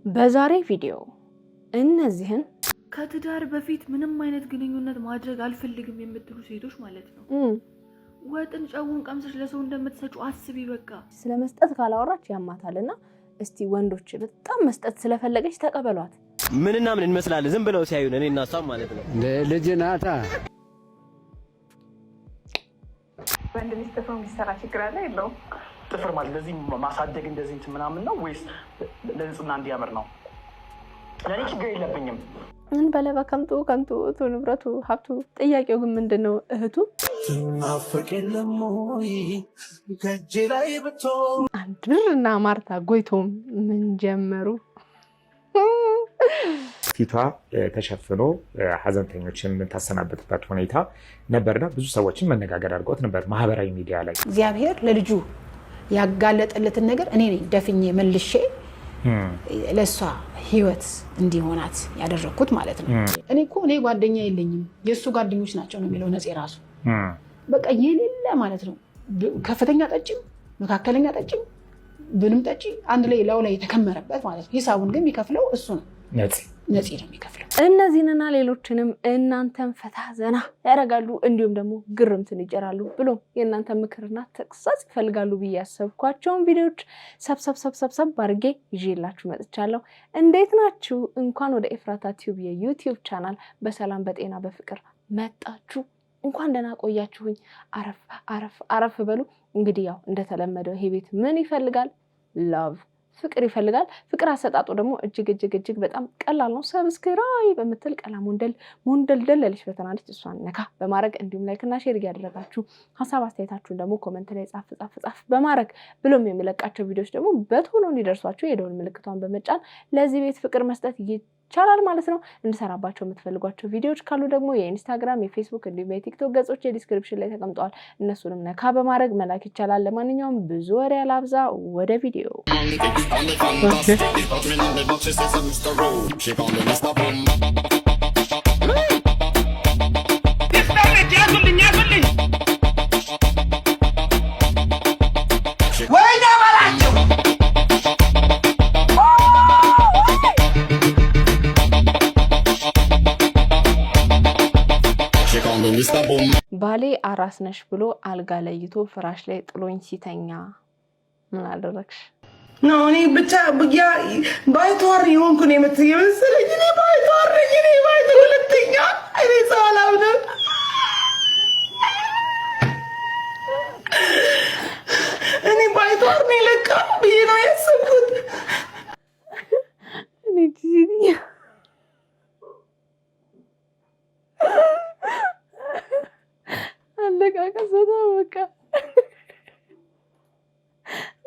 በዛሬ ቪዲዮ እነዚህን ከትዳር በፊት ምንም አይነት ግንኙነት ማድረግ አልፈልግም የምትሉ ሴቶች ማለት ነው ወጥን ጫውን ቀምሰሽ ለሰው እንደምትሰጩ አስቢ። በቃ ስለመስጠት ካላወራች ያማታልና እስቲ ወንዶች በጣም መስጠት ስለፈለገች ተቀበሏት። ምንና ምን እንመስላለን ዝም ብለው ሲያዩን እኔና እሷ ማለት ነው። ልጅ ናታ ወንድ ሚስተፈው ቢሰራ ችግር አለ የለው? ጥፍር ማለት ለዚህ ማሳደግ እንደዚህ እንትን ምናምን ነው ወይስ ለንጽህና እንዲያምር ነው? ለኔ ችግር የለብኝም። እንበለባ ከንቱ ንብረቱ ሀብቱ። ጥያቄው ግን ምንድነው እህቱ አንድርና ማርታ ጎይቶም ምን ጀመሩ? ፊቷ ተሸፍኖ ሐዘንተኞችን የምታሰናበትበት ሁኔታ ነበርና ብዙ ሰዎችን መነጋገር አድርጎት ነበር ማህበራዊ ሚዲያ ላይ። እግዚአብሔር ለልጁ ያጋለጠለትን ነገር እኔ ነኝ ደፍኜ መልሼ ለሷ ህይወት እንዲሆናት ያደረኩት ማለት ነው። እኔ ጓደኛ የለኝም የሱ ጓደኞች ናቸው ነው የሚለው ነጽ ራሱ በቃ የሌለ ማለት ነው። ከፍተኛ ጠጭም መካከለኛ ጠጭም ብንም ጠጭ አንድ ላይ ላው ላይ የተከመረበት ማለት ነው። ሂሳቡን ግን የሚከፍለው እሱ ነው። ነጽ ነው የሚከፍለው። እነዚህንና ሌሎችንም እናንተን ፈታ ዘና ያደርጋሉ እንዲሁም ደግሞ ግርምትን ይጨራሉ ብሎ የእናንተ ምክርና ተግሳጽ ይፈልጋሉ ብዬ ያሰብኳቸውን ቪዲዮዎች ሰብሰብ አድርጌ ይዤላችሁ መጥቻለሁ። እንዴት ናችሁ? እንኳን ወደ ኤፍራታ ቲዩብ የዩቲዩብ ቻናል በሰላም በጤና በፍቅር መጣችሁ። እንኳን ደህና ቆያችሁኝ። አረፍ በሉ። እንግዲህ ያው እንደተለመደው ይሄ ቤት ምን ይፈልጋል? ላቭ ፍቅር ይፈልጋል። ፍቅር አሰጣጡ ደግሞ እጅግ በጣም ቀላል ነው። ሰብስክራይብ በመተል ቀላ ሞንደልደል ለልሽ በተናለች እሷን ነካ በማድረግ እንዲሁም ላይክ እና ሼር ያደረጋችሁ ሐሳብ አስተያየታችሁን ደግሞ ኮሜንት ላይ ጻፍ በማድረግ ብሎም የሚለቃቸው ቪዲዮዎች ደግሞ በቶሎ እንዲደርሷችሁ የደወል ምልክቷን በመጫን ለዚህ ቤት ፍቅር መስጠት ይቻላል ማለት ነው። እንድሰራባቸው የምትፈልጓቸው ቪዲዮዎች ካሉ ደግሞ የኢንስታግራም፣ የፌስቡክ እንዲሁም የቲክቶክ ገጾች የዲስክሪፕሽን ላይ ተቀምጠዋል። እነሱንም ነካ በማድረግ መላክ ይቻላል። ለማንኛውም ብዙ ወሬ አላብዛ፣ ወደ ቪዲዮ ባሌ አራስ ነሽ ብሎ አልጋ ለይቶ ፍራሽ ላይ ጥሎኝ ሲተኛ ምን አደረግሽ? ነው እኔ ብቻ ባይቷር የሆንኩ ነው የምትመስለኝ። እኔ ባይቷር ሁለተኛ እኔ ሰላም ነው። እኔ ባይቷር ነው ለካ ብዬ ነው ያሰብኩት። እኔ ዲዚኒ አለቃቀሰታ በቃ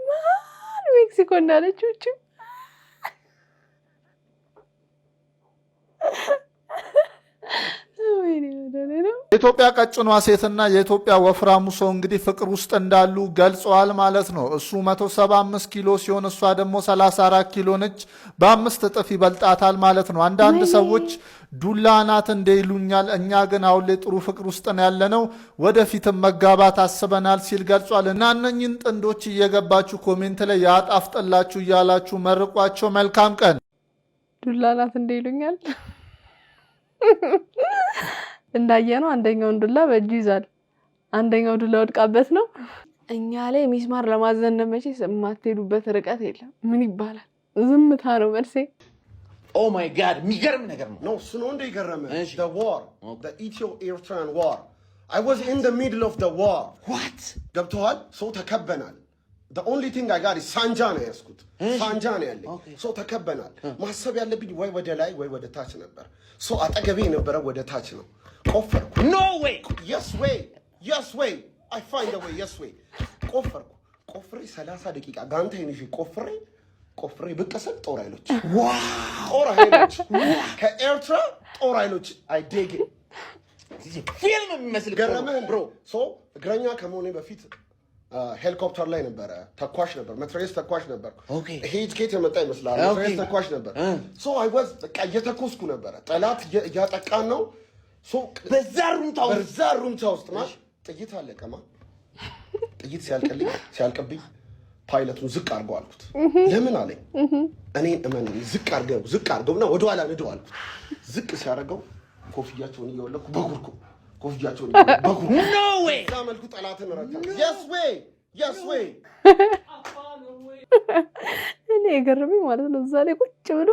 ማን ሜክሲኮ እንዳለችው የኢትዮጵያ ቀጭኗ ሴትና የኢትዮጵያ ወፍራሙ ሰው እንግዲህ ፍቅር ውስጥ እንዳሉ ገልጸዋል ማለት ነው። እሱ 175 ኪሎ ሲሆን እሷ ደግሞ 34 ኪሎ ነች። በ5 እጥፍ ይበልጣታል ማለት ነው። አንዳንድ ሰዎች ዱላ ናት እንደ ይሉኛል። እኛ ግን አሁን ላይ ጥሩ ፍቅር ውስጥ ነው ያለነው፣ ወደፊትም መጋባት አስበናል ሲል ገልጿል። እና እነኝን ጥንዶች እየገባችሁ ኮሜንት ላይ ያጣፍጥላችሁ እያላችሁ መርቋቸው። መልካም ቀን። ዱላ ናት እንደ ይሉኛል እንዳየነው አንደኛውን ዱላ በእጁ ይዛል፣ አንደኛው ዱላ ወድቃበት ነው። እኛ ላይ ሚስማር ለማዘነብ መቼስ የማትሄዱበት ርቀት የለም። ምን ይባላል? ዝምታ ነው መልሴ። Oh my god, የሚገርም ነገር ነው። No, እሱ ነው እንደ ይገረመ the war, the Ethio-Eritrean war. I was in the middle of the war. What? ገብተዋል። ሰው ተከበናል። The only thing I got is ሳንጃ ነው ያስኩት። ሳንጃ ነው ያለኝ። ሰው ተከበናል። ማሰብ ያለብኝ ወይ ወደ ላይ ወይ ወደ ታች ነበር። ሰው አጠገቤ የነበረ ወደ ታች ነው። ቆፈርኩ። No way. Yes way. I find a way. Yes way. ቆፈርኩ። ቆፍሬ 30 ደቂቃ ጋንታዬን ይዤ ቆፍሬ ብቀሰል ጦር ኃይሎች ከኤርትራ ጦር ኃይሎች አይዴግ ፊልም የሚመስል ገረመህ ብሮ። ሶ እግረኛ ከመሆኔ በፊት ሄሊኮፕተር ላይ ነበረ፣ ተኳሽ ነበር፣ መትረየስ ተኳሽ ነበር። ይሄ ኬት የመጣ ይመስላል። መትረየስ ተኳሽ ነበር። ሶ አይ ዋዝ በቃ እየተኮስኩ ነበረ። ጠላት እያጠቃን ነው። ሶ በዛ ሩምታ ውስጥ ጥይት አለቀማ። ጥይት ሲያልቅብኝ ፓይለቱን ዝቅ አድርገው አልኩት። ለምን አለኝ። እኔን እመን ዝቅ አድርገውና ወደኋላ ንደው አልኩት። ዝቅ ሲያደርገው ኮፍያቸውን እየወለኩ በጉርኩ ኮፍያቸውን በጉርኩ እዛ መልኩ ጠላትን ረታ። yes way እኔ የገረመኝ ማለት ነው እዛ ላይ ቁጭ ብሎ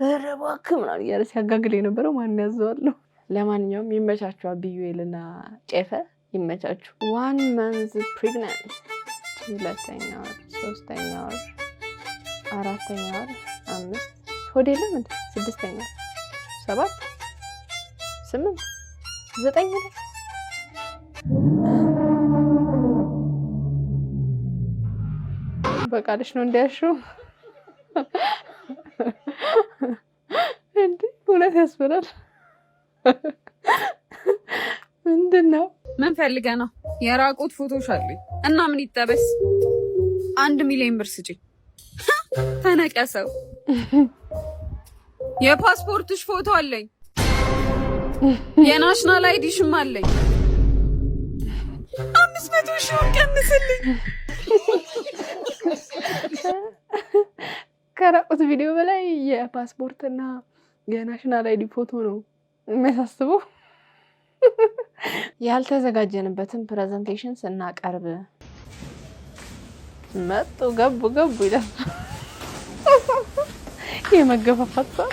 ኧረ እባክህ ምናምን እያለ ሲያጋግል የነበረው ማን ያዘዋለሁ። ለማንኛውም ይመቻችሁ አብዩኤልና ጨፈ ይመቻችሁ። 1 month pregnant 2ኛ ወር 3ኛ ወር 4ኛ ወር 5 ሆዴ ለምን 6ኛ 7 8 9 ላይ በቃልሽ ነው እንዲያሽው እንዴ እውነት ያስፈራል። ምንድነው? ምን ፈልገህ ነው? የራቁት ፎቶሽ አሉኝ እና ምን ይጠበስ? 1 ሚሊዮን ብር ስጪኝ። ተነቀሰው። የፓስፖርትሽ ፎቶ አለኝ። የናሽናል አይዲሽም አለኝ። 500 ሺህ ቀንስልኝ። ከራቁት ቪዲዮ በላይ የፓስፖርትና የናሽናል አይዲ ፎቶ ነው የሚያሳስበው። ያልተዘጋጀንበትን ፕሬዘንቴሽን ስናቀርብ መጡ ገቡ ይላል። የመገፋፋት ሰው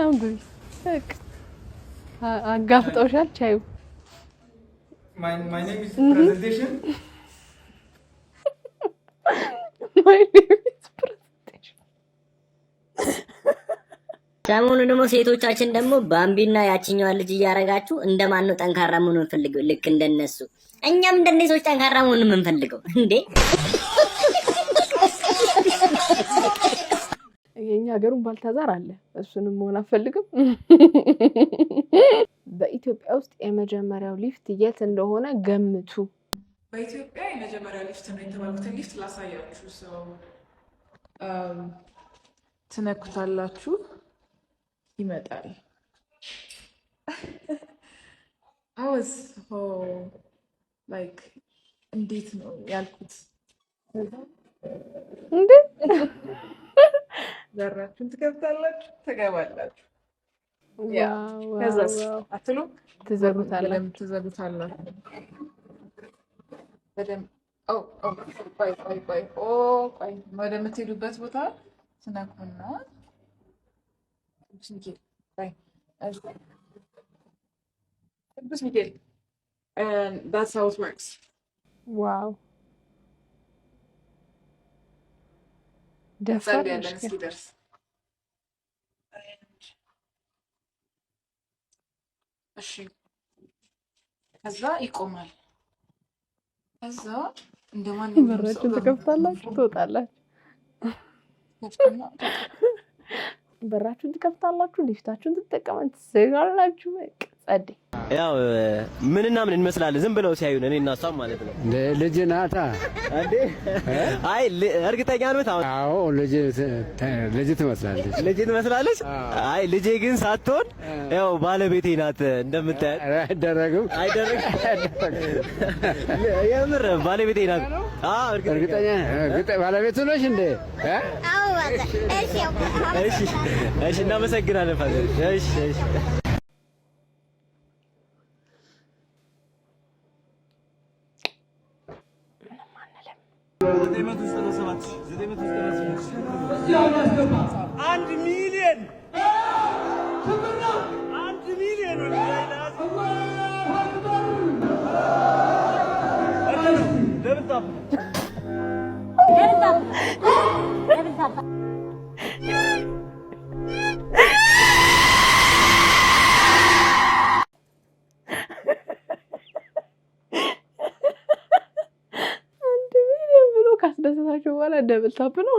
አንብቢ አጋፍጦሻል ቻዩ My name is presentation. My name is presentation. ሰሞኑ ደግሞ ሴቶቻችን ደግሞ ባምቢና ያቺኛዋን ልጅ እያረጋችሁ እንደማን ነው ጠንካራ መሆን የምንፈልገው? ልክ እንደነሱ እኛም እንደነሱ ጠንካራ መሆን የምንፈልገው እንዴ? የኛ ሀገሩን ባልታዛር አለ። እሱንም መሆን አፈልግም። በኢትዮጵያ ውስጥ የመጀመሪያው ሊፍት የት እንደሆነ ገምቱ። በኢትዮጵያ የመጀመሪያው ሊፍት ነው የተባሉትን ሊፍት ላሳያችሁ። ሰው ትነኩታላችሁ፣ ይመጣል። አውስ ላይክ እንዴት ነው ያልኩት? እንዴ በራችሁን ትከፍታላችሁ፣ ትገባላችሁ። ከዛስ አትሉ ትዘጉታላችሁ። በደምብ ቆይ ወደምትሄዱበት ቦታ ትነኩና ቅዱስ ሚካኤል and that's how it works. Wow. ጸልያለን እስኪደርስ እሺ። ከዛ ይቆማል። ከዛ እንደማንኛውም በራችሁን ትከፍታላችሁ፣ ትወጣላችሁ። በራችሁን ትከፍታላችሁ፣ ሊፍታችሁን ትጠቀማላችሁ። ጸዴ ያው ምንና ምን እንመስላለን ዝም ብለው ሲያዩን እኔ እና እሷም ማለት ነው። ልጅ ናታ እንዴ? አይ እርግጠኛ ነህ? አዎ ልጅ ትመስላለች። ልጅ ትመስላለች? አይ ልጄ ግን ሳትሆን ያው ባለቤቴ ናት እንደምታያት። አይደረግም የምር ባለቤቴ ናት። አዎ እርግጠኛ ባለቤቱ ነሽ እንዴ? አዎ እሺ እናመሰግናለን ፋዘር። እሺ ካስደሰታችሁ በኋላ ደብል ታፕ ነው።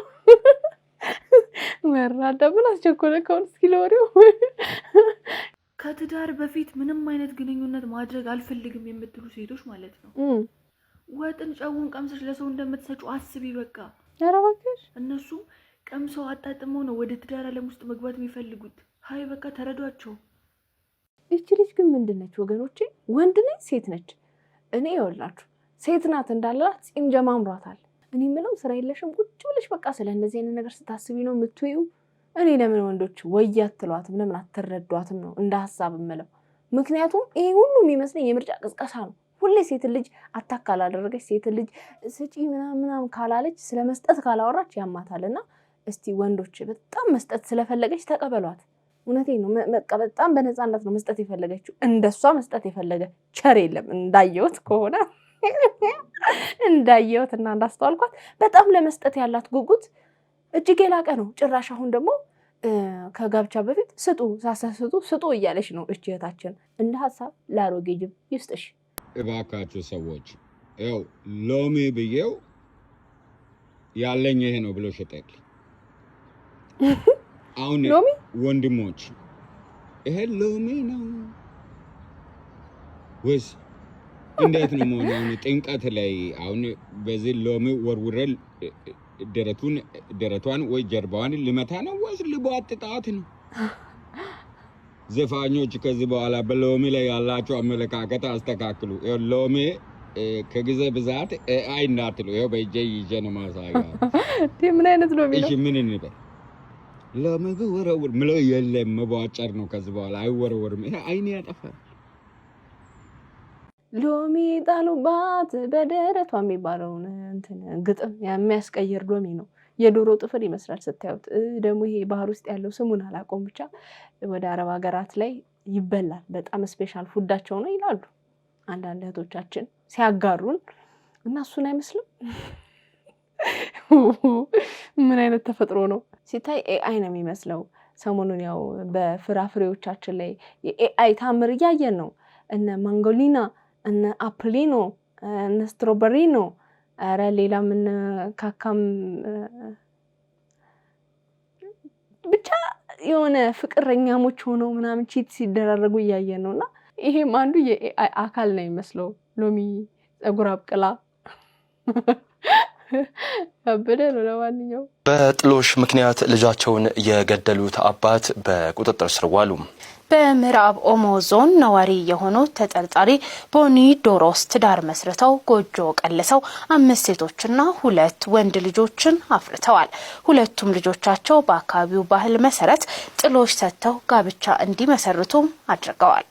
ወራዳ ምን አስቸኮለ ከሆነ እስኪ ለወሬው ከትዳር በፊት ምንም አይነት ግንኙነት ማድረግ አልፈልግም የምትሉ ሴቶች ማለት ነው። ወጥን ጨውን ቀምሰሽ ለሰው እንደምትሰጩ አስቢ። በቃ ኧረ እባክሽ እነሱ ቀምሰው አጣጥመው ነው ወደ ትዳር ዓለም ውስጥ መግባት የሚፈልጉት። ሀይ በቃ ተረዷቸው። እቺ ልጅ ግን ምንድነች ወገኖቼ? ወንድ ነች ሴት ነች? እኔ ይወላችሁ ሴት ናት እንዳላት ጺም ጀማምሯታል። እኔ ምለው ስራ የለሽም ቁጭ ብለሽ በቃ ስለ እንደዚህ አይነት ነገር ስታስቢ ነው የምትውዩ? እኔ ለምን ወንዶች ወያት ትሏትም ለምን አትረዷትም ነው እንደ ሐሳብ ምለው። ምክንያቱም ይሄ ሁሉ የሚመስለኝ የምርጫ ቅስቀሳ ነው። ሁሌ ሴት ልጅ አታካል አደረገች ሴት ልጅ ስጪ ምናምን ካላለች ስለመስጠት ካላወራች ያማታልና እስቲ ወንዶች በጣም መስጠት ስለፈለገች ተቀበሏት። እውነቴን ነው በጣም በነፃነት ነው መስጠት የፈለገችው። እንደሷ መስጠት የፈለገ ቸር የለም እንዳየሁት ከሆነ እንዳየሁትና እንዳስተዋልኳት በጣም ለመስጠት ያላት ጉጉት እጅግ የላቀ ነው። ጭራሽ አሁን ደግሞ ከጋብቻ በፊት ስጡ እያለች ነው እህታችን። እንደ ሐሳብ ለአሮጌ ጅብ ይስጥሽ። እባካችሁ ሰዎች ያው ሎሚ ብዬው ያለኝ ይሄ ነው ብሎ ሸጠል። አሁን ወንድሞች ይሄ ሎሚ ነው ወይስ እንዴት ነው መሆኑ? ጥንቀት ላይ አሁን በዚህ ሎሚ ወርውረል ደረቷን ወይ ጀርባዋን ልመታ ነው ወይስ ልቧጥጣት ነው? ዘፋኞች ከዚህ በኋላ በሎሚ ላይ ያላችሁ አመለካከት አስተካክሉ። ሎሚ ከጊዜ ብዛት አይ እንዳትሉ። ይኸው በእጄ ይዤ ነው ማሳያ። ምን አይነት ሎሚ ነው? እሺ ምን እንበል? ሎሚ ወረውር ምለው የለም መቧጨር ነው። ከዚህ በኋላ አይወረወርም። ይሄ አይኔ ያጠፋል። ሎሚ ጣሉባት በደረቷ የሚባለውን እንትን ግጥም የሚያስቀይር ሎሚ ነው። የዶሮ ጥፍር ይመስላል ስታዩት። ደግሞ ይሄ ባህር ውስጥ ያለው ስሙን አላውቀውም፣ ብቻ ወደ አረብ ሀገራት ላይ ይበላል። በጣም ስፔሻል ፉዳቸው ነው ይላሉ አንዳንድ እህቶቻችን ሲያጋሩን እና እሱን አይመስልም? ምን አይነት ተፈጥሮ ነው ሲታይ ኤአይ ነው የሚመስለው። ሰሞኑን ያው በፍራፍሬዎቻችን ላይ የኤአይ ታምር እያየን ነው። እነ ማንጎሊና እነ አፕሊኖ እነ ስትሮበሪኖ አረ ሌላ ምን ካካም ብቻ የሆነ ፍቅረኛሞች ሆነው ምናምን ቺት ሲደራረጉ እያየን ነውና ይሄም አንዱ የኤአይ አካል ነው የሚመስለው። ሎሚ ፀጉር አብቅላ አበደ ነው። ለማንኛውም በጥሎሽ ምክንያት ልጃቸውን የገደሉት አባት በቁጥጥር ስር ዋሉ። በምዕራብ ኦሞ ዞን ነዋሪ የሆኑት ተጠርጣሪ ቦኒ ዶሮስ ትዳር መስርተው ጎጆ ቀልሰው 5 ሴቶችና 2 ወንድ ልጆችን አፍርተዋል። ሁለቱም ልጆቻቸው በአካባቢው ባህል መሰረት ጥሎሽ ሰጥተው ጋብቻ እንዲመሰርቱም አድርገዋል።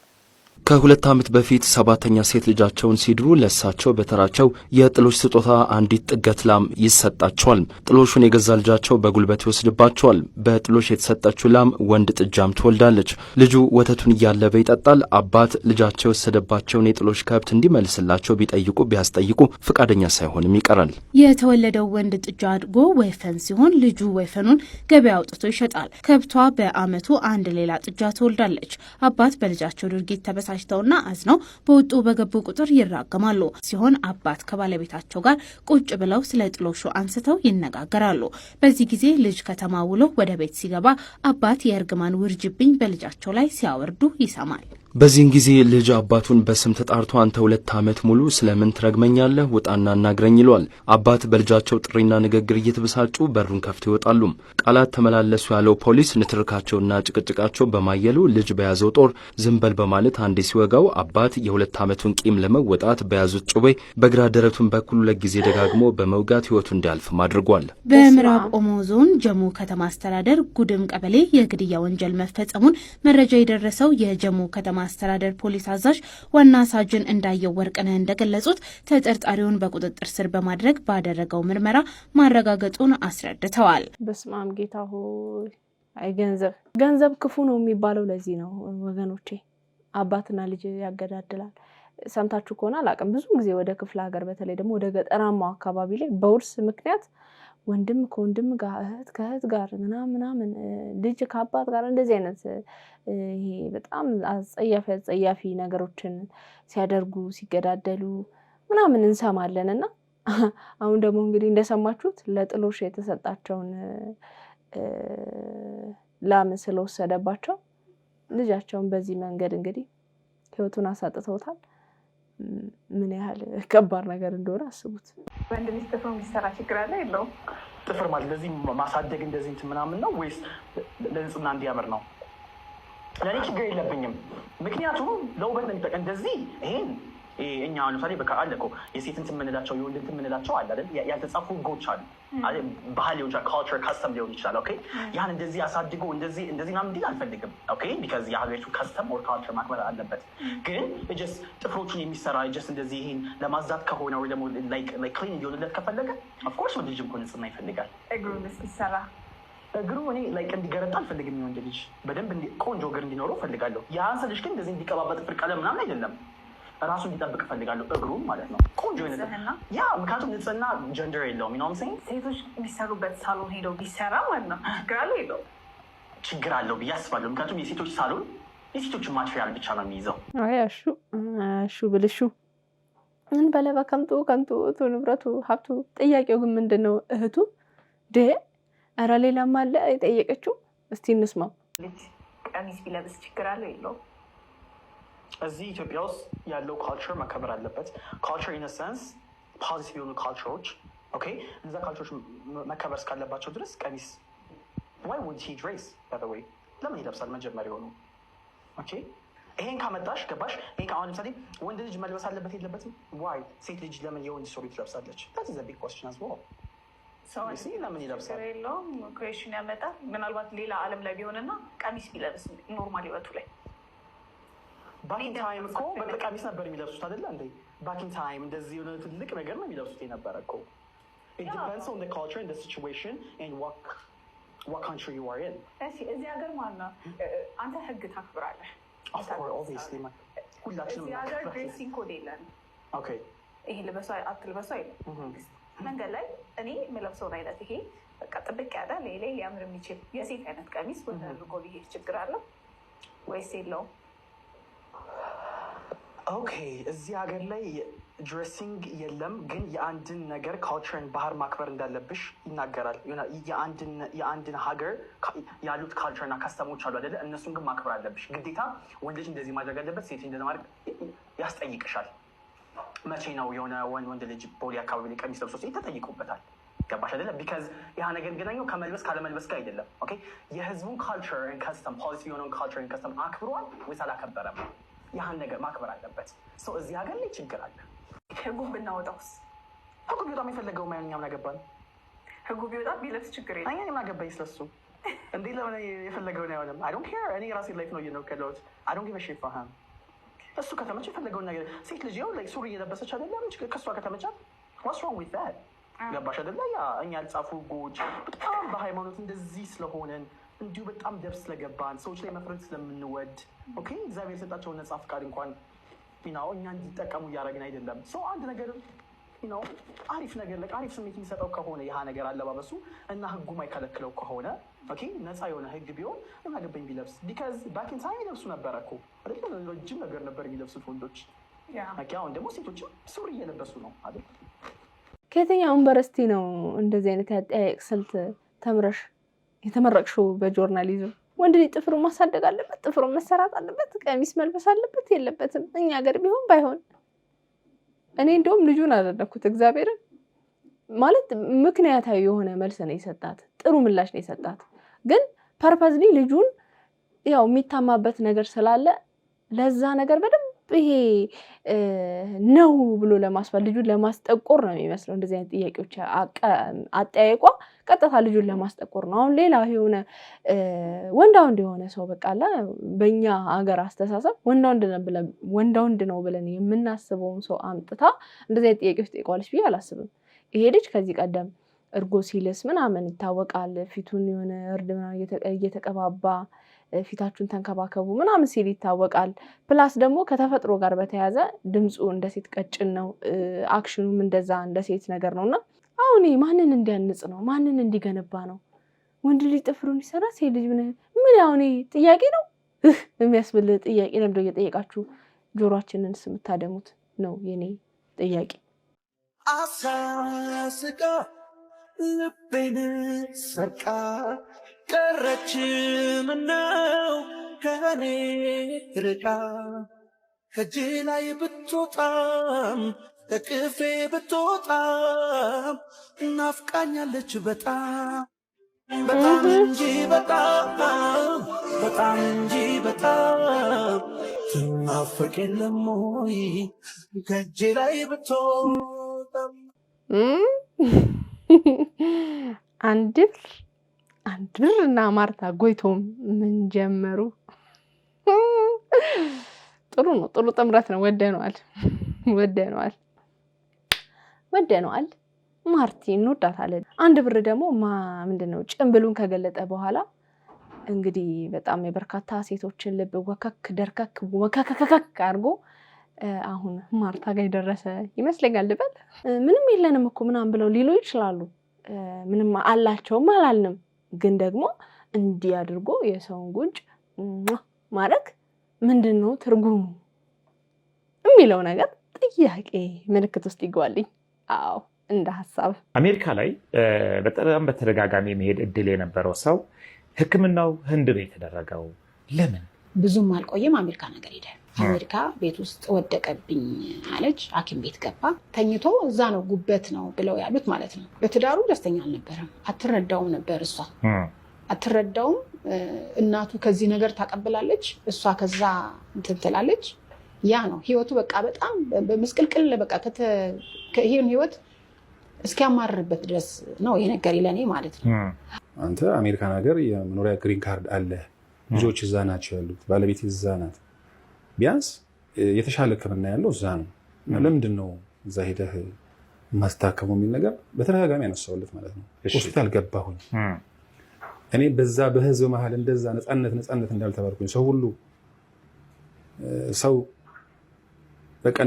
ከ2 ዓመት በፊት 7ኛ ሴት ልጃቸውን ሲድሩ ለሳቸው በተራቸው የጥሎሽ ስጦታ አንዲት ጥገት ላም ይሰጣቸዋል። ጥሎሹን የገዛ ልጃቸው በጉልበት ይወስድባቸዋል። በጥሎሽ የተሰጠችው ላም ወንድ ጥጃም ትወልዳለች። ልጁ ወተቱን እያለበ ይጠጣል። አባት ልጃቸው የወሰደባቸውን የጥሎሽ ከብት እንዲመልስላቸው ቢጠይቁ ቢያስጠይቁ ፈቃደኛ ሳይሆንም ይቀራል። የተወለደው ወንድ ጥጃ አድጎ ወይፈን ሲሆን ልጁ ወይፈኑን ገበያ አውጥቶ ይሸጣል። ከብቷ በአመቱ አንድ ሌላ ጥጃ ትወልዳለች። አባት በልጃቸው ድርጊት ተበሳጭተውና አዝነው በወጡ በገቡ ቁጥር ይራገማሉ ሲሆን አባት ከባለቤታቸው ጋር ቁጭ ብለው ስለ ጥሎሹ አንስተው ይነጋገራሉ። በዚህ ጊዜ ልጅ ከተማ ውሎ ወደ ቤት ሲገባ አባት የእርግማን ውርጅብኝ በልጃቸው ላይ ሲያወርዱ ይሰማል። በዚህን ጊዜ ልጅ አባቱን በስም ተጣርቶ አንተ 2 ዓመት ሙሉ ስለምን ትረግመኛለህ? ውጣና እናግረኝ ይሏል። አባት በልጃቸው ጥሪና ንግግር እየተበሳጩ በሩን ከፍተው ይወጣሉ። ቃላት ተመላለሱ ያለው ፖሊስ ንትርካቸውና ጭቅጭቃቸው በማየሉ ልጅ በያዘው ጦር ዝም በል በማለት አንዴ ሲወጋው አባት የ2 ዓመቱን ቂም ለመወጣት በያዙት ጩቤ በግራ ደረቱን በኩል ለጊዜ ደጋግሞ በመውጋት ህይወቱ እንዲያልፍ አድርጓል። በምዕራብ ኦሞ ዞን ጀሙ ከተማ አስተዳደር ጉድም ቀበሌ የግድያ ወንጀል መፈጸሙን መረጃ የደረሰው የጀሙ ከተማ አስተዳደር ፖሊስ አዛዥ ዋና ሳጅን እንዳየው ወርቅነህ እንደገለጹት ተጠርጣሪውን በቁጥጥር ስር በማድረግ ባደረገው ምርመራ ማረጋገጡን አስረድተዋል። በስማም ጌታ ሆይ አይ ገንዘብ ክፉ ነው የሚባለው ለዚህ ነው ወገኖቼ። አባትና ልጅ ያገዳድላል። ሰምታችሁ ከሆነ አላውቅም፣ ብዙ ጊዜ ወደ ክፍለ ሀገር በተለይ ደግሞ ወደ ገጠራማው አካባቢ ላይ በውርስ ምክንያት ወንድም ከወንድም ጋር እህት ከእህት ጋር ምናምን ልጅ ከአባት ጋር እንደዚህ አይነት ይሄ በጣም አጸያፊ ነገሮችን ሲያደርጉ ሲገዳደሉ ምናምን እንሰማለን። እና አሁን ደግሞ እንግዲህ እንደሰማችሁት ለጥሎሽ የተሰጣቸውን ላም ስለወሰደባቸው ልጃቸውን በዚህ መንገድ እንግዲህ ህይወቱን አሳጥተውታል። ምን ያህል ከባድ ነገር እንደሆነ አስቡት። ወንድ ልጅ ጥፍር ቢሰራ ችግር አለ የለውም? ጥፍር ማለት ለዚህ ማሳደግ እንደዚህ እንትን ምናምን ነው ወይስ ለንጽህና እንዲያምር ነው? ለእኔ ችግር የለብኝም። ምክንያቱም ለውበት ነው የሚጠቀም። እንደዚህ ይሄን እኛ አሁን ለምሳሌ በቃ አለ እኮ የሴት እንትን የምንላቸው የወንድ እንትን የምንላቸው አለ አይደል? ያልተጻፉ ህጎች አሉ። ባህል ሊሆን ይችላል፣ ካልቸር ካስተም ሊሆን ይችላል። ኦኬ ያን እንደዚህ አሳድጎ እንደዚህ ምናምን እንዲል አልፈልግም። ኦኬ ቢካዝ የሀገሪቱ ካስተም ኦር ካልቸር ማክበር አለበት። ግን ጀስት ጥፍሮቹን የሚሰራ ጀስት እንደዚህ ይሄን ለማዛት ከሆነ ወይ ደግሞ ላይክ ክሊን እንዲሆንለት ከፈለገ ኦፍኮርስ ወንድ ልጅም እኮ ንጽህና ይፈልጋል። እግሩንስ ይሰራ እግሩ እኔ ላይክ እንዲገረጣ አልፈልግም። የወንድ ልጅ በደንብ ቆንጆ እግር እንዲኖረው እፈልጋለሁ። የአንስ ልጅ ግን እንደዚህ እንዲቀባባ ጥፍር ቀለም ምናምን አይደለም፣ ራሱ እንዲጠብቅ እፈልጋለሁ። እግሩም ማለት ነው ቆንጆ ንጽህና። ያ ምክንያቱም ንጽህና ጀንደር የለውም። ነው ምሰኝ ሴቶች የሚሰሩበት ሳሎን ሄደው ቢሰራ ማለት ነው ችግር አለው የለው? ችግር አለው ብዬ አስባለሁ። ምክንያቱም የሴቶች ሳሎን የሴቶች ማቴሪያል ብቻ ነው የሚይዘው። አይ አሹ ብልሹ እንበለባ ከንቱ ንብረቱ ሀብቱ። ጥያቄው ግን ምንድን ነው እህቱ ኧረ ሌላም አለ የጠየቀችው። እስቲ እንስማው። ልጅ ቀሚስ ቢለብስ ችግር አለው የለው? እዚህ ኢትዮጵያ ውስጥ ያለው ካልቸር መከበር አለበት። ካልቸር ኢን ሰንስ ፖዚቲቭ የሆኑ ካልቸሮች ኦኬ፣ እነዛ ካልቸሮች መከበር እስካለባቸው ድረስ ቀሚስ ዋይ ውድ ሂ ድሬስ ወይ ለምን ይለብሳል? መጀመሪያ የሆኑ ኦኬ፣ ይሄን ካመጣሽ ገባሽ። ይሄን አሁን ለምሳሌ ወንድ ልጅ መልበስ አለበት የለበትም? ዋይ ሴት ልጅ ለምን የወንድ ሱሪ ትለብሳለች? ታት ኢዝ አ ቢግ ኳስችን አዝ ዌል። ለምን ይለብሳል? የለውም ኩዌሽን ያመጣል። ምናልባት ሌላ ዓለም ላይ ቢሆንና ቀሚስ ቢለብስ ኖርማል ህይወቱ ላይ ባኪን ታይም እኮ ቀሚስ ነበር የሚለብሱት አይደለ እንዴ? ባኪን ታይም እንደዚህ የሆነ ትልቅ ነገር ነው የሚለብሱት የነበረ እኮ። It depends on the culture and the situation and what country you are in. እዚህ ሀገር ማለት ነው አንተ ህግ ታክብራለህ። Of course, obviously ሁላችንም እዚህ ሀገር ድሬሲንግ ኮድ የለንም። ኦኬ ይሄ ልበሱ አትልበሱ አይልም። መንገድ ላይ እኔ የምለብሰውን አይነት ይሄ በቃ ጥብቅ ያለ ሌላ ሊያምር የሚችል የሴት አይነት ቀሚስ ወደ አድርጎ ቢሄድ ችግር አለው ወይስ የለውም? ኦኬ እዚህ ሀገር ላይ ድሬሲንግ የለም፣ ግን የአንድን ነገር ካልቸርን ባህር ማክበር እንዳለብሽ ይናገራል። የአንድን ሀገር ያሉት ካልቸርና ካስተሞች አሉ አይደለ? እነሱን ግን ማክበር አለብሽ ግዴታ። ወንድ ልጅ እንደዚህ ማድረግ አለበት፣ ሴት እንደዚህ ማድረግ ያስጠይቅሻል። መቼ ነው የሆነ ወንድ ልጅ ቦሌ አካባቢ ላይ ቀሚስ ለብሶ ሴት ተጠይቁበታል። ገባሽ አይደለ? ቢካዝ ያ ነገር ገናኘው ከመልበስ ካለመልበስ ጋር አይደለም። ኦኬ የህዝቡን ካልቸርን ከስተም ፖሊሲ የሆነውን ካልቸርን ከስተም አክብሯል ወይስ አላከበረም? ያህን ነገር ማክበር አለበት። ሰው እዚህ ሀገር ላይ ችግር አለ። ህጉን ብናወጣውስ? ህጉ ቢወጣም የፈለገው ማንኛውም ናገባል። ህጉ ቢወጣ ቢለብስ ችግር የለም። እኛ ማገባኝ ስለሱ እንዴ ለምን የፈለገውን አይሆንም? አይ ዶንት ኬር። እኔ ራሴ ላይፍ ነው እየኖርኩት። አይ ዶንት ጊቭ አ ሺት ፎር ሂም። እሱ ከተመቸ የፈለገውን ነገር ሴት ልጅ ይኸው ላይክ ሱሪ እየለበሰች አይደለም ከእሷ ከተመቻት ዋትስ ሮንግ ዊዝ ዛት? ገባሽ አይደለ? ያ እኛ ያልጻፉ ህጎች በጣም በሃይማኖት እንደዚህ ስለሆነን እንዲሁ በጣም ደርስ ስለገባን ሰዎች ላይ መፍረድ ስለምንወድ ኦኬ እግዚአብሔር የሰጣቸውን ነጻ ፍቃድ እንኳን ነው እኛ እንዲጠቀሙ እያደረግን አይደለም። ሰው አንድ ነገር ነው አሪፍ ነገር አሪፍ ስሜት የሚሰጠው ከሆነ ያ ነገር አለባበሱ እና ህጉ ማይከለክለው ከሆነ ኦኬ ነጻ የሆነ ህግ ቢሆን እና ገበኝ ቢለብስ ቢካዝ ባኪን ታይም ይለብሱ ነበረ እኮ አይደል? ረጅም ነገር ነበር የሚለብሱት ወንዶች። አሁን ደግሞ ሴቶችም ሱሪ እየለበሱ ነው አይደል? ከየትኛው ዩኒቨርሲቲ ነው እንደዚህ አይነት ያጠያየቅ ስልት ተምረሽ የተመረቅሽው? በጆርናሊዝም ወንድ ልጅ ጥፍሩን ማሳደግ አለበት፣ ጥፍሩን መሰራት አለበት፣ ቀሚስ መልበስ አለበት የለበትም? እኛ ሀገር ቢሆን ባይሆን እኔ እንደውም ልጁን አደረኩት። እግዚአብሔርን ማለት ምክንያታዊ የሆነ መልስ ነው የሰጣት፣ ጥሩ ምላሽ ነው የሰጣት። ግን ፐርፐዝሊ ልጁን ያው የሚታማበት ነገር ስላለ ለዛ ነገር በደንብ ይሄ ነው ብሎ ለማስባል ልጁን ለማስጠቆር ነው የሚመስለው። እንደዚህ አይነት ጥያቄዎች አጠያየቋ ቀጥታ ልጁን ለማስጠቆር ነው። አሁን ሌላ የሆነ ወንዳ ወንድ የሆነ ሰው በቃላ በእኛ ሀገር አስተሳሰብ ወንዳ ወንድ ነው ብለን የምናስበውን ሰው አምጥታ እንደዚህ አይነት ጥያቄዎች ጠይቀዋለች ብዬ አላስብም። ይሄ ልጅ ከዚህ ቀደም እርጎ ሲልስ ምናምን ይታወቃል። ፊቱን የሆነ እርድ እየተቀባባ ፊታችሁን ተንከባከቡ ምናምን ሲል ይታወቃል። ፕላስ ደግሞ ከተፈጥሮ ጋር በተያያዘ ድምፁ እንደ ሴት ቀጭን ነው፣ አክሽኑም እንደዛ እንደ ሴት ነገር ነውና አሁን ማንን እንዲያንጽ ነው? ማንን እንዲገነባ ነው? ወንድ ልጅ ጥፍሩን ይሰራ ሴት ልጅ ምን አሁን ጥያቄ ነው የሚያስብል ጥያቄ ነበር እየጠየቃችሁ ጆሮአችንን ስምታደሙት ነው የኔ ጥያቄ። አሳስቃ ልቤን ሰርቃ ቀረች ምነው ከኔ ርቃ ከእጅ ላይ ብትወጣም ከቅፌ ብትወጣም ናፍቃኛለች በጣም በጣም እንጂ በጣም በጣም እንጂ በጣም ትናፍቅ የለም ወይ ከእጄ ላይ ብትወጣም አንድ ብር እና ማርታ ጎይቶም ምን ጀመሩ? ጥሩ ነው። ጥሩ ጥምረት ነው። ወደነዋል። ማርቲ እንወዳታለን። አንድ ብር ደግሞ ምንድነው ጭንብሉን ከገለጠ በኋላ እንግዲህ በጣም የበርካታ ሴቶችን ልብ ወከክ ደርከክ ወከከከክ አድርጎ አሁን ማርታ ጋር የደረሰ ይመስለኛል። ልበል ምንም የለንም እኮ ምናምን ብለው ሊሉ ይችላሉ። ምንም አላቸውም አላልንም። ግን ደግሞ እንዲህ አድርጎ የሰውን ጉንጭ ማድረግ ምንድነው ትርጉሙ የሚለው ነገር ጥያቄ ምልክት ውስጥ ይገባልኝ። አዎ እንደ ሀሳብ አሜሪካ ላይ በጣም በተደጋጋሚ መሄድ እድል የነበረው ሰው ሕክምናው ህንድ ቤት የተደረገው ለምን? ብዙም አልቆየም አሜሪካ ነገር ሄደ። አሜሪካ ቤት ውስጥ ወደቀብኝ አለች። ሐኪም ቤት ገባ። ተኝቶ እዛ ነው ጉበት ነው ብለው ያሉት ማለት ነው። በትዳሩ ደስተኛ አልነበረም። አትረዳውም ነበር። እሷ አትረዳውም። እናቱ ከዚህ ነገር ታቀብላለች፣ እሷ ከዛ እንትን ትላለች። ያ ነው ህይወቱ። በቃ በጣም በመስቀልቅል በቃ ይሄን ህይወት እስኪያማርበት ድረስ ነው ይሄ ነገር ለኔ ማለት ነው። አንተ አሜሪካን ሀገር የመኖሪያ ግሪን ካርድ አለ፣ ልጆች እዛ ናቸው ያሉት፣ ባለቤት እዛ ናት። ቢያንስ የተሻለ ሕክምና ያለው እዛ ነው። ለምንድን ነው እዛ ሄደህ ማስታከመው የሚል ነገር በተደጋጋሚ ያነሳውለት ማለት ነው። ሆስፒታል ገባሁኝ እኔ በዛ በህዝብ መሀል እንደዛ ነፃነት እንዳልተባልኩኝ ሰው በቃ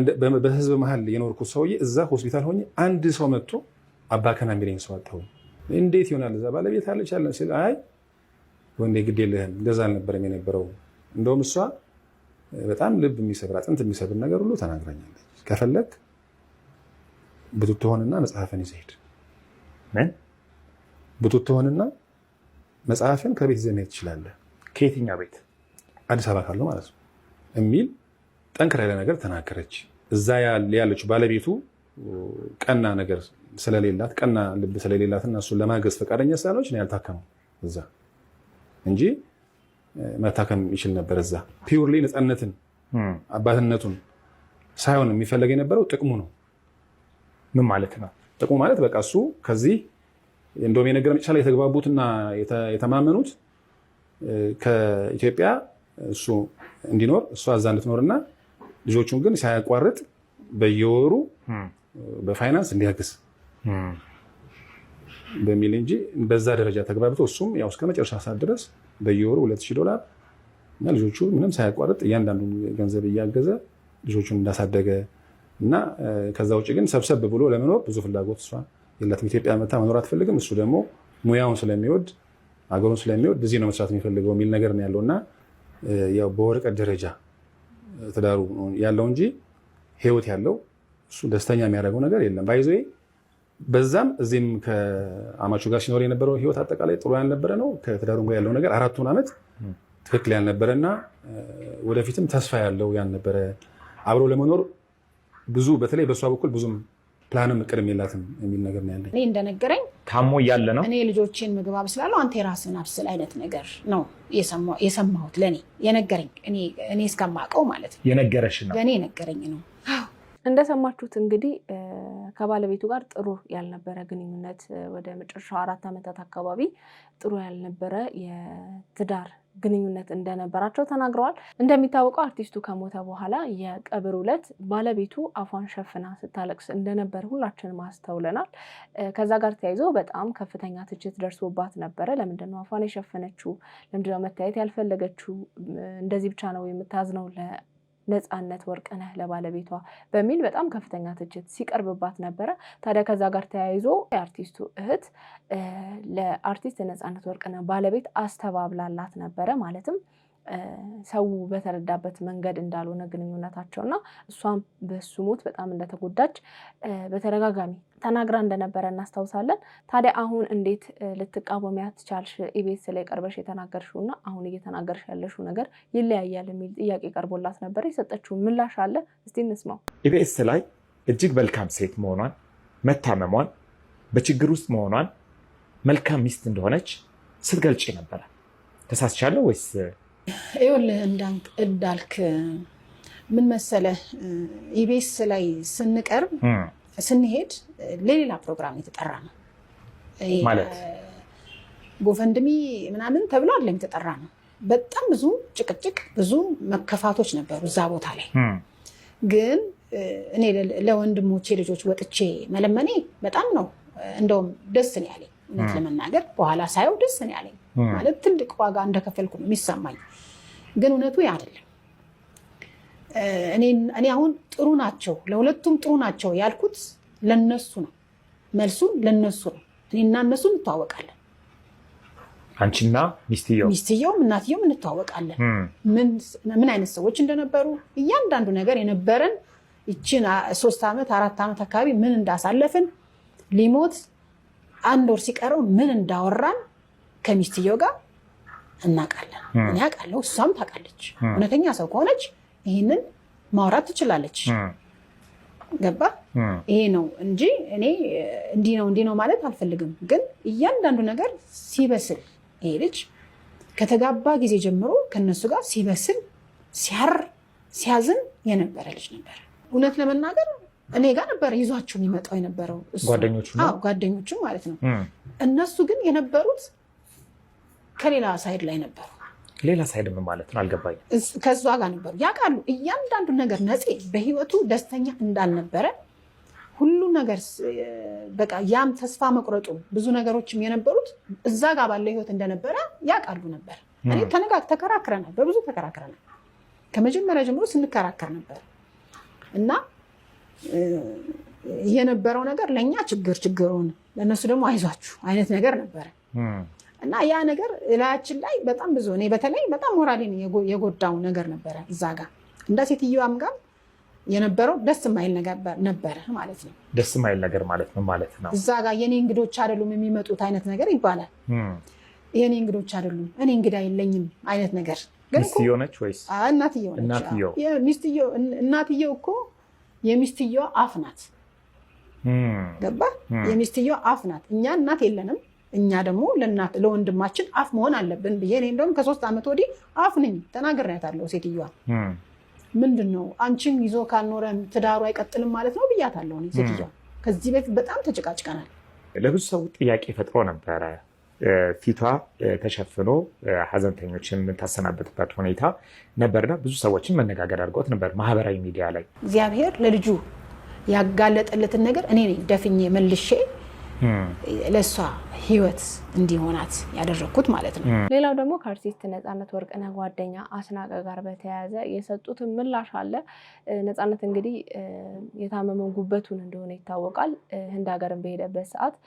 በህዝብ መሀል የኖርኩት ሰውዬ እዛ ሆስፒታል ሆኜ አንድ ሰው መጥቶ አባከና የሚለኝ ሰው አጣሁኝ። እንዴት ይሆናል? እዛ ባለቤት አለች ያለ ሲል አይ ወንዴ ግድ የለህም እንደዛ አልነበረም የነበረው። እንደውም እሷ በጣም ልብ የሚሰብር አጥንት የሚሰብር ነገር ሁሉ ተናግራኛለች። ከፈለግ ብትሆንና መጽሐፍን ይዘህ ሂድ። ምን ብትሆንና መጽሐፍን ከቤት ይዘህ መሄድ ትችላለህ። ከየትኛው ቤት? አዲስ አበባ ካለው ማለት ነው የሚል ጠንክር ያለ ነገር ተናገረች። እዛ ያለችው ባለቤቱ ቀና ነገር ስለሌላት ቀና ልብ ስለሌላት እና እሱን ለማገዝ ፈቃደኛ ስላልሆነች ነው ያልታከመው እዛ እንጂ መታከም ይችል ነበር። እዛ ፒውርሊ ነፃነትን አባትነቱን ሳይሆን የሚፈለግ የነበረው ጥቅሙ ነው። ምን ማለት ነው ጥቅሙ? ማለት በቃ እሱ ከዚህ እንደውም የነገር መጨረሻ ላይ የተግባቡትና የተማመኑት ከኢትዮጵያ እሱ እንዲኖር እሷ እዛ እንድትኖርና ልጆቹን ግን ሳያቋርጥ በየወሩ በፋይናንስ እንዲያግዝ በሚል እንጂ በዛ ደረጃ ተግባብቶ እሱም ያው እስከ መጨረሻ ሰዓት ድረስ በየወሩ $2,000 እና ልጆቹ ምንም ሳያቋርጥ እያንዳንዱን ገንዘብ እያገዘ ልጆቹን እንዳሳደገ እና ከዛ ውጭ ግን ሰብሰብ ብሎ ለመኖር ብዙ ፍላጎት እሷ የላትም። ኢትዮጵያ መታ መኖር አትፈልግም። እሱ ደግሞ ሙያውን ስለሚወድ አገሩን ስለሚወድ እዚህ ነው መስራት የሚፈልገው የሚል ነገር ነው ያለው እና ያው በወረቀት ደረጃ ትዳሩ ያለው እንጂ ህይወት ያለው እሱ ደስተኛ የሚያደርገው ነገር የለም። ባይዞ በዛም እዚህም ከአማቹ ጋር ሲኖር የነበረው ህይወት አጠቃላይ ጥሩ ያልነበረ ነው። ከትዳሩ ጋር ያለው ነገር 4 ዓመት ትክክል ያልነበረና ወደፊትም ተስፋ ያለው ያልነበረ አብሮ ለመኖር ብዙ በተለይ በእሷ በኩል ብዙም ፕላንም እቅድም የላትም የሚል ነገር ነው ያለኝ። እኔ እንደነገረኝ ታሞ እያለ ነው እኔ ልጆችን ምግብ አብስላለሁ አንተ የራስህን አብስል አይነት ነገር ነው የሰማሁት። ለእኔ የነገረኝ እኔ እስከማውቀው ማለት ነው የነገረሽ ነው ለእኔ የነገረኝ ነው። እንደሰማችሁት እንግዲህ ከባለቤቱ ጋር ጥሩ ያልነበረ ግንኙነት ወደ መጨረሻው 4 ዓመታት አካባቢ ጥሩ ያልነበረ የትዳር ግንኙነት እንደነበራቸው ተናግረዋል። እንደሚታወቀው አርቲስቱ ከሞተ በኋላ የቀብር ዕለት ባለቤቱ አፏን ሸፍና ስታለቅስ እንደነበር ሁላችንም አስተውለናል። ከዛ ጋር ተያይዞ በጣም ከፍተኛ ትችት ደርሶባት ነበረ። ለምንድነው አፏን የሸፈነችው? ለምንድነው መታየት ያልፈለገችው? እንደዚህ ብቻ ነው የምታዝነው ነፃነት ወርቅነህ ለባለቤቷ በሚል በጣም ከፍተኛ ትችት ሲቀርብባት ነበረ። ታዲያ ከዛ ጋር ተያይዞ የአርቲስቱ እህት ለአርቲስት ነፃነት ወርቅነህ ባለቤት አስተባብላላት ነበረ። ማለትም ሰው በተረዳበት መንገድ እንዳልሆነ ግንኙነታቸውና እሷም በሱ ሞት በጣም እንደተጎዳች በተደጋጋሚ ተናግራ እንደነበረ እናስታውሳለን። ታዲያ አሁን እንዴት ልትቃወሚያት ቻልሽ? ኢቢኤስ ላይ ቀርበሽ የተናገርሽውና አሁን እየተናገርሽ ያለሽው ነገር ይለያያል የሚል ጥያቄ ቀርቦላት ነበር። የሰጠችው ምላሽ አለ፣ እስቲ እንስማው። ኢቢኤስ ላይ እጅግ መልካም ሴት መሆኗን፣ መታመሟን፣ በችግር ውስጥ መሆኗን፣ መልካም ሚስት እንደሆነች ስትገልጪ ነበረ። ተሳስቻለሁ ወይስ? ይኸውልህ እንዳልክ ምን መሰለህ ኢቢኤስ ላይ ስንቀርብ ስንሄድ ለሌላ ፕሮግራም የተጠራ ነው ማለት ጎፈንድሚ ምናምን ተብሎ አይደለም የተጠራ ነው። በጣም ብዙ ጭቅጭቅ፣ ብዙ መከፋቶች ነበሩ እዛ ቦታ ላይ። ግን እኔ ለወንድሞቼ ልጆች ወጥቼ መለመኔ በጣም ነው እንደውም ደስ ነው ያለኝ። እውነት ለመናገር በኋላ ሳየው ደስ ነው ያለኝ። ማለት ትልቅ ዋጋ እንደከፈልኩ ነው የሚሰማኝ። ግን እውነቱ ያ አይደለም። እኔ አሁን ጥሩ ናቸው ለሁለቱም ጥሩ ናቸው ያልኩት ለነሱ ነው። መልሱን ለነሱ ነው። እኔና እነሱ እንተዋወቃለን። አንቺና ሚስትየውም እናትየውም እንተዋወቃለን። ምን አይነት ሰዎች እንደነበሩ እያንዳንዱ ነገር የነበረን ይችን 3 ዓመት 4 ዓመት አካባቢ ምን እንዳሳለፍን ሊሞት 1 ወር ሲቀረው ምን እንዳወራን ከሚስትየው ጋር እናውቃለን። እኔ አውቃለሁ፣ እሷም ታውቃለች። እውነተኛ ሰው ከሆነች ይህንን ማውራት ትችላለች። ገባ? ይሄ ነው እንጂ እኔ እንዲህ ነው ማለት አልፈልግም። ግን እያንዳንዱ ነገር ሲበስል ይሄ ልጅ ከተጋባ ጊዜ ጀምሮ ከነሱ ጋር ሲበስል ሲያዝን የነበረ ልጅ ነበር። እውነት ለመናገር እኔ ጋር ነበር ይዟቸው የሚመጣው የነበረው ጓደኞቹ ማለት ነው። እነሱ ግን የነበሩት ከሌላ ሳይድ ላይ ነበሩ። ሌላ ሳይድ ምን ማለት ነው አልገባኝም። ከዛ ጋር ነበሩ፣ ያውቃሉ እያንዳንዱ ነገር። ነፂ በህይወቱ ደስተኛ እንዳልነበረ ሁሉ ነገር በቃ ያም ተስፋ መቁረጡ ብዙ ነገሮችም የነበሩት እዛ ጋር ባለ ህይወት እንደነበረ ያውቃሉ ነበር። እኔ ተከራክረናል፣ በብዙ ተከራክረናል። ከመጀመሪያ ጀምሮ ስንከራከር ነበር እና የነበረው ነገር ለእኛ ችግሩን ለእነሱ ደግሞ አይዟችሁ አይነት ነገር ነበረ እና ያ ነገር እላያችን ላይ በጣም ብዙ እኔ በተለይ በጣም ሞራሌን የጎዳው ነገር ነበረ። እዛ ጋር እንደ ሴትዮዋም ጋር የነበረው ደስ የማይል ነገር ነበረ ማለት ነው። ደስ የማይል ነገር ማለት ነው ማለት ነው። እዛ ጋር የኔ እንግዶች አይደሉም የሚመጡት አይነት ነገር ይባላል። የኔ እንግዶች አይደሉም፣ እኔ እንግዳ የለኝም አይነት ነገር። ሚስትየው ነች ወይስ እናትየው ነች? እናትየው እኮ የሚስትየው አፍ ናት። ገባ? የሚስትየው አፍ ናት። እኛ እናት የለንም። እኛ ደግሞ ለወንድማችን አፍ መሆን አለብን ብዬ እኔ እንደውም ከ3 ዓመት ወዲህ አፍ ነኝ ተናግሬያታለሁ። ሴትዮዋ ምንድን ነው አንቺን ይዞ ካልኖረ ትዳሩ አይቀጥልም ማለት ነው ብያታለሁ። ሴትዮዋ ከዚህ በፊት በጣም ተጨቃጭቀናል። ለብዙ ሰው ጥያቄ ፈጥሮ ነበረ። ፊቷ ተሸፍኖ ሀዘንተኞችን የምታሰናበትበት ሁኔታ ነበርና ብዙ ሰዎችን መነጋገር አድርገውት ነበር ማህበራዊ ሚዲያ ላይ። እግዚአብሔር ለልጁ ያጋለጠለትን ነገር እኔ ነኝ ደፍኜ መልሼ ለሷ ህይወት እንዲሆናት ያደረኩት ማለት ነው። ሌላው ደግሞ ከአርቲስት ነፃነት ወርቅነህ ጓደኛ አስናቀ ጋር በተያያዘ የሰጡት ምላሽ አለ። ነፃነት እንግዲህ የታመመው ጉበቱን እንደሆነ ይታወቃል። ህንድ ሀገርን በሄደበት ሰዓት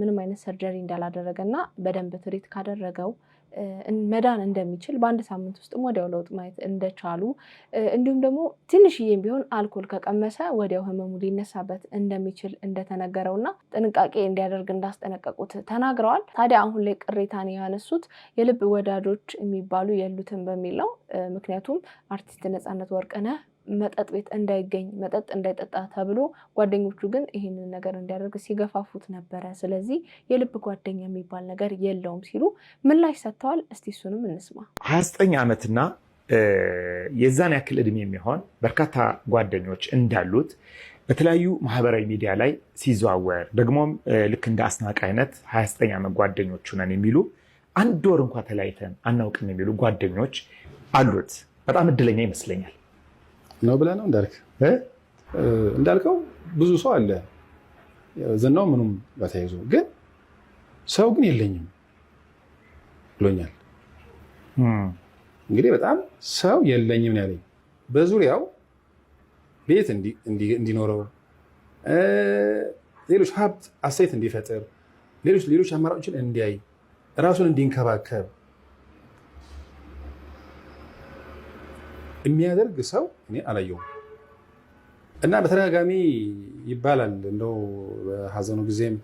ምንም አይነት ሰርጀሪ እንዳላደረገና በደንብ ትሪት ካደረገው መዳን እንደሚችል በ1 ሳምንት ውስጥ ወዲያው ለውጥ ማየት እንደቻሉ እንዲሁም ደግሞ ትንሽዬም ቢሆን አልኮል ከቀመሰ ወዲያው ህመሙ ሊነሳበት እንደሚችል እንደተነገረውና ጥንቃቄ እንዲያደርግ እንዳስጠነቀቁት ተናግረዋል። ታዲያ አሁን ላይ ቅሬታን ያነሱት የልብ ወዳጆች የሚባሉ የሉትም በሚል ነው። ምክንያቱም አርቲስት ነፃነት ወርቅነህ መጠጥ ቤት እንዳይገኝ መጠጥ እንዳይጠጣ ተብሎ ጓደኞቹ ግን ይህንን ነገር እንዲያደርግ ሲገፋፉት ነበረ። ስለዚህ የልብ ጓደኛ የሚባል ነገር የለውም ሲሉ ምላሽ ሰጥተዋል። እስቲ እሱንም እንስማ። 29 ዓመትና የዛን ያክል እድሜ የሚሆን በርካታ ጓደኞች እንዳሉት በተለያዩ ማህበራዊ ሚዲያ ላይ ሲዘዋወር ደግሞም ልክ እንደ አስናቀ አይነት 29 ዓመት ጓደኞቹ ነን የሚሉ 1 ወር እንኳ ተለያይተን አናውቅም የሚሉ ጓደኞች አሉት። በጣም እድለኛ ይመስለኛል ነው ብለህ ነው እንዳልከው ብዙ ሰው አለ ዝናው ምኑም በተያይዞ ግን ሰው ግን የለኝም ብሎኛል። እንግዲህ በጣም ሰው የለኝም ያለኝ በዙሪያው ቤት እንዲኖረው ሌሎች ሀብት አስተያየት እንዲፈጥር ሌሎች አማራጮችን እንዲያይ ራሱን እንዲንከባከብ የሚያደርግ ሰው እኔ አላየሁም። እና በተደጋጋሚ ይባላል እንደው በሀዘኑ ጊዜም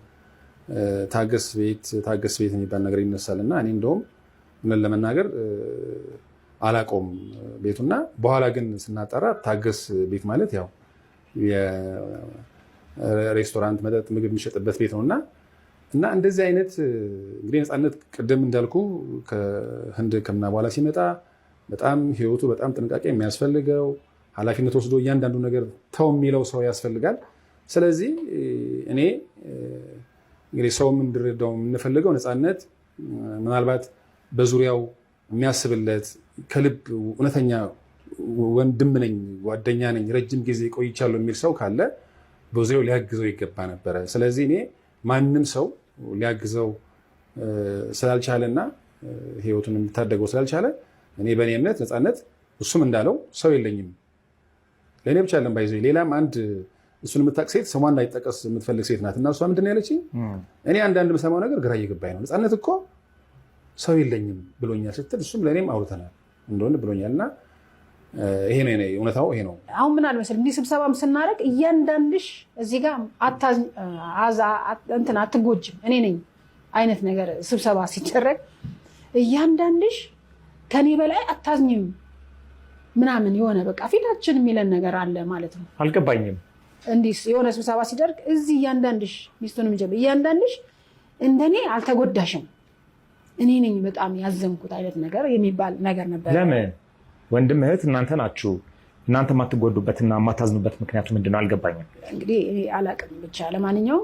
ታገስ ቤት የሚባል ነገር ይነሳል እና እኔ እንደውም ምን ለመናገር አላውቀውም ቤቱና በኋላ ግን ስናጠራ ታገስ ቤት ማለት ያው የሬስቶራንት መጠጥ ምግብ የሚሸጥበት ቤት ነው እና እንደዚህ አይነት እንግዲህ ነፃነት ቅድም እንዳልኩ ከህንድ ሕክምና በኋላ ሲመጣ በጣም ህይወቱ በጣም ጥንቃቄ የሚያስፈልገው ኃላፊነት ወስዶ እያንዳንዱ ነገር ተው የሚለው ሰው ያስፈልጋል። ስለዚህ እኔ እንግዲህ ሰው እንዲረዳው የምንፈልገው ነፃነት ምናልባት በዙሪያው የሚያስብለት ከልብ እውነተኛ ወንድም ነኝ ጓደኛ ነኝ ረጅም ጊዜ ቆይቻለሁ የሚል ሰው ካለ በዙሪያው ሊያግዘው ይገባ ነበረ። ስለዚህ እኔ ማንም ሰው ሊያግዘው ስላልቻለና ህይወቱን የሚታደገው ስላልቻለ እኔ በእኔ እምነት ነፃነት እሱም እንዳለው ሰው የለኝም ለእኔ ብቻ ለም ባይዘ ሌላም አንድ እሱን የምታውቅ ሴት ስሟ እንዳይጠቀስ የምትፈልግ ሴት ናት እና እሷ ምንድን ነው ያለችኝ? እኔ አንዳንድ የምሰማው ነገር ግራ እየገባኝ ነው። ነፃነት እኮ ሰው የለኝም ብሎኛል ስትል እሱም ለእኔም አውርተናል እንደሆነ ብሎኛል እና ይሄ ነው እውነታው ይሄ ነው። አሁን ምን አለ መሰለህ እንዲህ ስብሰባም ስናደርግ እያንዳንድሽ እዚህ ጋር እንትን አትጎጅም እኔ ነኝ አይነት ነገር ስብሰባ ሲደረግ እያንዳንድሽ ከኔ በላይ አታዝኝም ምናምን የሆነ በቃ ፊታችን የሚለን ነገር አለ ማለት ነው። አልገባኝም። እንዲህ የሆነ ስብሰባ ሲደርግ እዚህ እያንዳንድሽ ሚስቱንም ጀምሮ እያንዳንድሽ እንደኔ አልተጎዳሽም እኔ ነኝ በጣም ያዘንኩት አይነት ነገር የሚባል ነገር ነበር። ለምን ወንድም እህት እናንተ ናችሁ። እናንተ የማትጎዱበትና የማታዝኑበት ምክንያቱ ምንድነው? አልገባኝም። እንግዲህ እኔ አላቅም ብቻ ለማንኛውም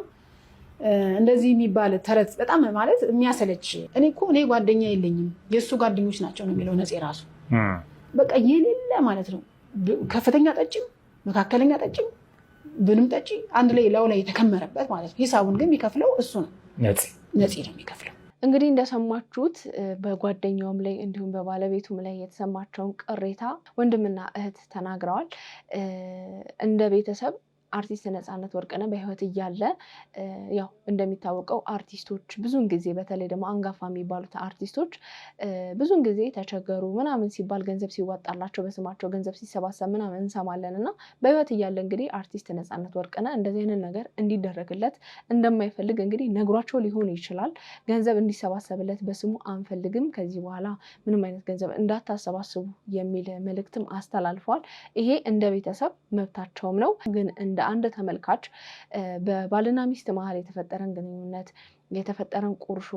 እንደዚህ የሚባል ተረት በጣም ማለት የሚያሰለች እኔ እኮ እኔ ጓደኛ የለኝም የእሱ ጓደኞች ናቸው ነው የሚለው ነፂ ራሱ በቃ የሌለ ማለት ነው። ከፍተኛ ጠጭም መካከለኛ ጠጭም ብንም ጠጪ አንድ ላይ ላው ላይ የተከመረበት ማለት ነው። ሂሳቡን ግን የሚከፍለው እሱ ነው ነፂ ነው የሚከፍለው። እንግዲህ እንደሰማችሁት በጓደኛውም ላይ እንዲሁም በባለቤቱም ላይ የተሰማቸውን ቅሬታ ወንድምና እህት ተናግረዋል። እንደ ቤተሰብ አርቲስት ነፃነት ወርቅነህ በህይወት እያለ ያው እንደሚታወቀው አርቲስቶች ብዙን ጊዜ በተለይ ደግሞ አንጋፋ የሚባሉት አርቲስቶች ብዙን ጊዜ ተቸገሩ ምናምን ሲባል ገንዘብ ሲዋጣላቸው በስማቸው ገንዘብ ሲሰባሰብ ምናምን እንሰማለን እና በህይወት እያለ እንግዲህ አርቲስት ነፃነት ወርቅነህ እንደዚህ አይነት ነገር እንዲደረግለት እንደማይፈልግ እንግዲህ ነግሯቸው ሊሆን ይችላል። ገንዘብ እንዲሰባሰብለት በስሙ አንፈልግም፣ ከዚህ በኋላ ምንም አይነት ገንዘብ እንዳታሰባስቡ የሚል መልእክትም አስተላልፈዋል። ይሄ እንደ ቤተሰብ መብታቸውም ነው። ግን እንደ አንድ ተመልካች በባልና ሚስት መሀል የተፈጠረን ግንኙነት የተፈጠረን ቁርሾ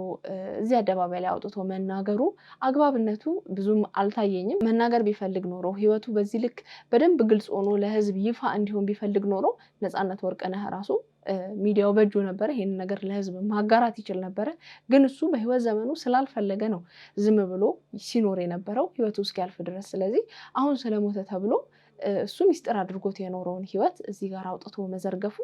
እዚህ አደባባይ ላይ አውጥቶ መናገሩ አግባብነቱ ብዙም አልታየኝም። መናገር ቢፈልግ ኖሮ ህይወቱ በዚህ ልክ በደንብ ግልጽ ሆኖ ለህዝብ ይፋ እንዲሆን ቢፈልግ ኖሮ ነፃነት ወርቅነህ ራሱ ሚዲያው በእጁ ነበረ፣ ይሄን ነገር ለህዝብ ማጋራት ይችል ነበረ። ግን እሱ በህይወት ዘመኑ ስላልፈለገ ነው ዝም ብሎ ሲኖር የነበረው ህይወቱ እስኪያልፍ ድረስ። ስለዚህ አሁን ስለሞተ ተብሎ እሱ ሚስጥር አድርጎት የኖረውን ህይወት እዚህ ጋር አውጥቶ መዘርገፉ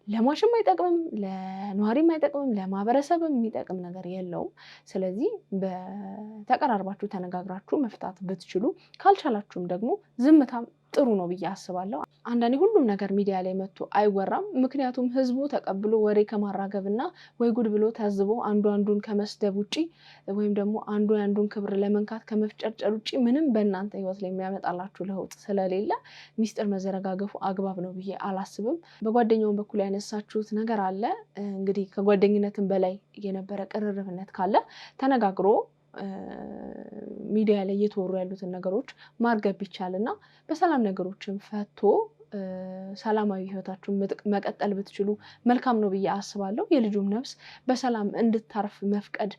ለሟችም አይጠቅምም፣ ለነዋሪም አይጠቅምም፣ ለማህበረሰብም የሚጠቅም ነገር የለውም። ስለዚህ በተቀራርባችሁ ተነጋግራችሁ መፍታት ብትችሉ፣ ካልቻላችሁም ደግሞ ዝምታ ጥሩ ነው ብዬ አስባለሁ። አንዳንዴ ሁሉም ነገር ሚዲያ ላይ መጥቶ አይወራም። ምክንያቱም ህዝቡ ተቀብሎ ወሬ ከማራገብና ወይ ጉድ ብሎ ታዝቦ አንዱ አንዱን ከመስደብ ውጪ ወይም ደግሞ አንዱ አንዱን ክብር ለመንካት ከመፍጨርጨር ውጪ ምንም በእናንተ ህይወት ላይ የሚያመጣላችሁ ለውጥ ስለሌለ ሚስጥር መዘረጋገፉ አግባብ ነው ብዬ አላስብም። በጓደኛውን በኩል ያነሳችሁት ነገር አለ። እንግዲህ ከጓደኝነትም በላይ የነበረ ቅርርብነት ካለ ተነጋግሮ ሚዲያ ላይ እየተወሩ ያሉትን ነገሮች ማርገብ ይቻልና በሰላም ነገሮችን ፈቶ ሰላማዊ ህይወታችሁን መቀጠል ብትችሉ መልካም ነው ብዬ አስባለሁ። የልጁም ነፍስ በሰላም እንድታርፍ መፍቀድ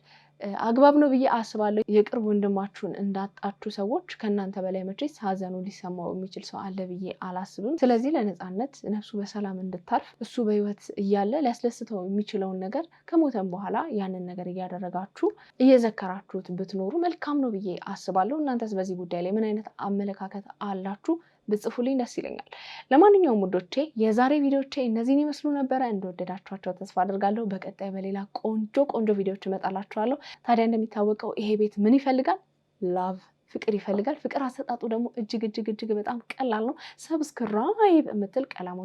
አግባብ ነው ብዬ አስባለሁ። የቅርብ ወንድማችሁን እንዳጣችሁ ሰዎች ከእናንተ በላይ መቼስ ሀዘኑ ሊሰማው የሚችል ሰው አለ ብዬ አላስብም። ስለዚህ ለነፃነት ነፍሱ በሰላም እንድታርፍ እሱ በህይወት እያለ ሊያስደስተው የሚችለውን ነገር ከሞተም በኋላ ያንን ነገር እያደረጋችሁ እየዘከራችሁት ብትኖሩ መልካም ነው ብዬ አስባለሁ። እናንተስ በዚህ ጉዳይ ላይ ምን አይነት አመለካከት አላችሁ? ብጽፉልኝ ደስ ይለኛል። ለማንኛውም ውዶቼ የዛሬ ቪዲዮቼ እነዚህን ይመስሉ ነበረ። እንደወደዳችኋቸው ተስፋ አድርጋለሁ። በቀጣይ በሌላ ቆንጆ ቪዲዮች እመጣላችኋለሁ። ታዲያ እንደሚታወቀው ይሄ ቤት ምን ይፈልጋል? ላቭ ፍቅር ይፈልጋል። ፍቅር አሰጣጡ ደግሞ እጅግ በጣም ቀላል ነው። ሰብስክራይብ የምትል ቀላሙ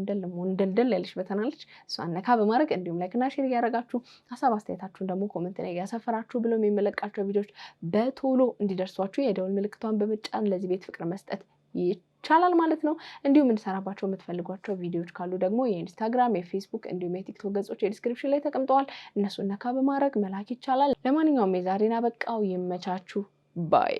እንደልደል ያለች በተናለች እሷን ነካ በማድረግ እንዲሁም ላይክና ሼር እያደረጋችሁ ሀሳብ አስተያየታችሁን ደግሞ ኮሜንት ላይ እያሰፈራችሁ ብሎም የሚለቃቸው ቪዲዮች በቶሎ እንዲደርሷችሁ የደውል ምልክቷን በመጫን ለዚህ ቤት ፍቅር መስጠት ይቻላል ማለት ነው። እንዲሁም እንድሰራባቸው የምትፈልጓቸው ቪዲዮዎች ካሉ ደግሞ የኢንስታግራም፣ የፌስቡክ እንዲሁም የቲክቶክ ገጾች የዲስክሪፕሽን ላይ ተቀምጠዋል። እነሱን ነካ በማድረግ መላክ ይቻላል። ለማንኛውም የዛሬን አበቃው። ይመቻችሁ ባይ